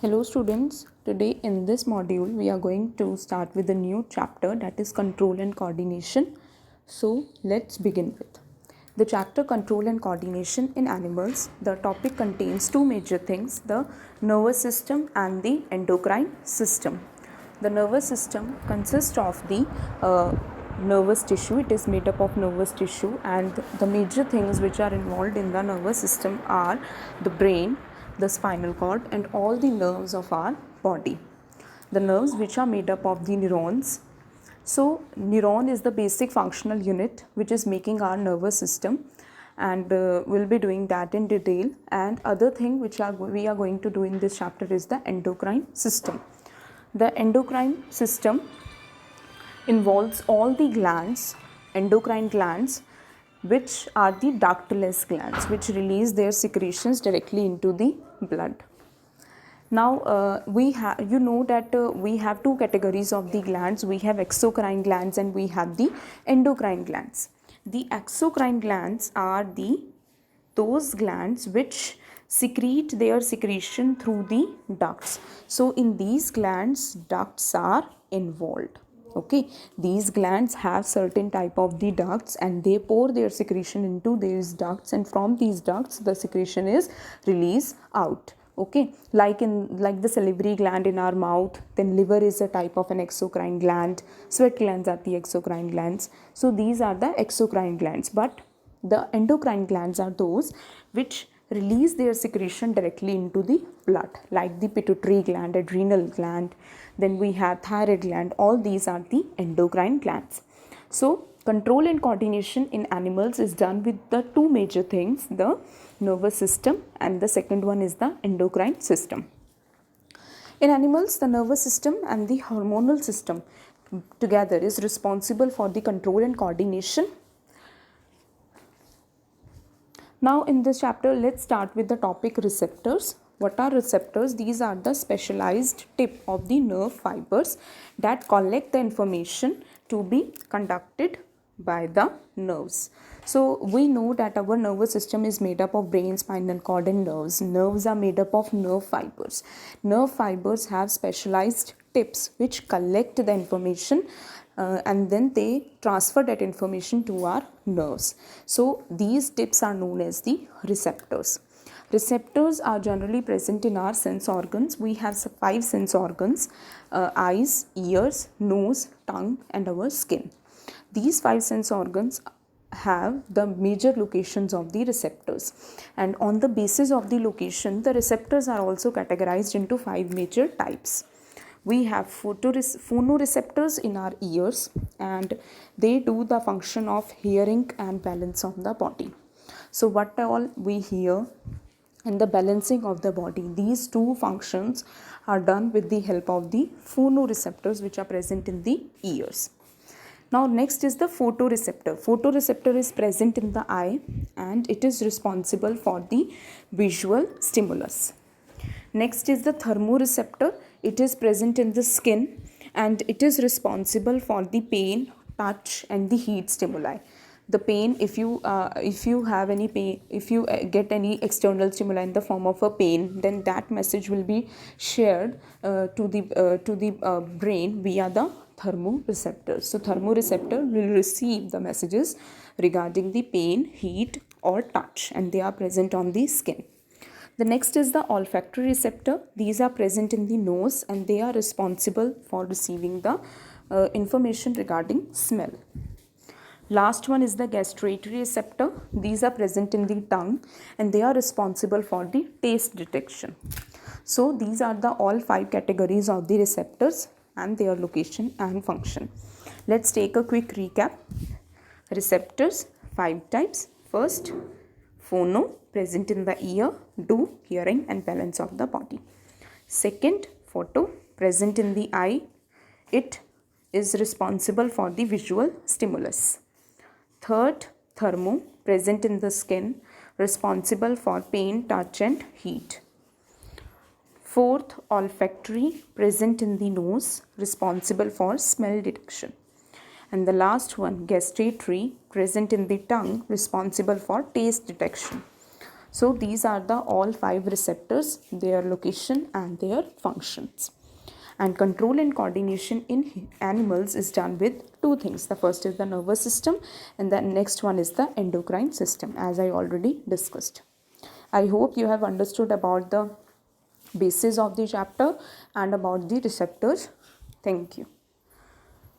Hello students, today in this module we are going to start with a new chapter, that is control and coordination. So let's begin with the chapter control and coordination in animals. The topic contains two major things, the nervous system and the endocrine system. The nervous system consists of the nervous tissue. It is made up of nervous tissue, and the major things which are involved in the nervous system are the brain, the spinal cord, and all the nerves of our body. The nerves which are made up of the neurons. So neuron is the basic functional unit which is making our nervous system, and we'll be doing that in detail. And other thing which we are going to do in this chapter is the endocrine system. The endocrine system involves all the glands, endocrine glands, which are the ductless glands, which release their secretions directly into the blood. Now we have we have two categories of the glands. We have exocrine glands and we have the endocrine glands. The exocrine glands are those glands which secrete their secretion through the ducts. So in these glands, ducts are involved. Okay, these glands have certain type of the ducts, and they pour their secretion into these ducts, and from these ducts the secretion is released out. Okay, like the salivary gland in our mouth, then liver is a type of an exocrine gland, sweat glands are the exocrine glands. So these are the exocrine glands, but the endocrine glands are those which release their secretion directly into the blood, like the pituitary gland, adrenal gland, then we have thyroid gland. All these are the endocrine glands. So control and coordination in animals is done with the two major things, the nervous system, and the second one is the endocrine system. In animals, the nervous system and the hormonal system together is responsible for the control and coordination. Now in this chapter, let's start with the topic receptors. What are receptors? These are the specialized tip of the nerve fibers that collect the information to be conducted by the nerves. So we know that our nervous system is made up of brain, spinal cord, and nerves. Nerves are made up of nerve fibers. Nerve fibers have specialized tips which collect the information and then they transfer that information to our nerves. So these tips are known as the receptors. Receptors are generally present in our sense organs. We have 5 sense organs: eyes, ears, nose, tongue, and our skin. These 5 sense organs have the major locations of the receptors, and on the basis of the location, the receptors are also categorized into 5 major types. We have photoreceptors in our ears, and they do the function of hearing and balance of the body. So what all we hear and the balancing of the body, these two functions are done with the help of the photoreceptors which are present in the ears. Now next is the photoreceptor. Photoreceptor is present in the eye and it is responsible for the visual stimulus. Next is the thermoreceptor. It is present in the skin and it is responsible for the pain, touch, and the heat stimuli. The pain, if you have any pain, if you get any external stimuli in the form of a pain, then that message will be shared to the brain via the thermoreceptor. So thermoreceptor will receive the messages regarding the pain, heat, or touch, and they are present on the skin. The next is the olfactory receptor. These are present in the nose and they are responsible for receiving the information regarding smell. Last one is the gustatory receptor. These are present in the tongue and they are responsible for the taste detection. So these are the all 5 categories of the receptors and their location and function. Let's take a quick recap. Receptors, 5 types. First, phono, present in the ear, do hearing and balance of the body. Second, photo, present in the eye. It is responsible for the visual stimulus. Third, thermo, present in the skin, responsible for pain, touch, and heat. Fourth, olfactory, present in the nose, responsible for smell detection. And the last one, gustatory, present in the tongue, responsible for taste detection. So these are the all 5 receptors, their location and their functions. And control and coordination in animals is done with two things. The first is the nervous system, and the next one is the endocrine system, as I already discussed. I hope you have understood about the basis of the chapter and about the receptors. Thank you.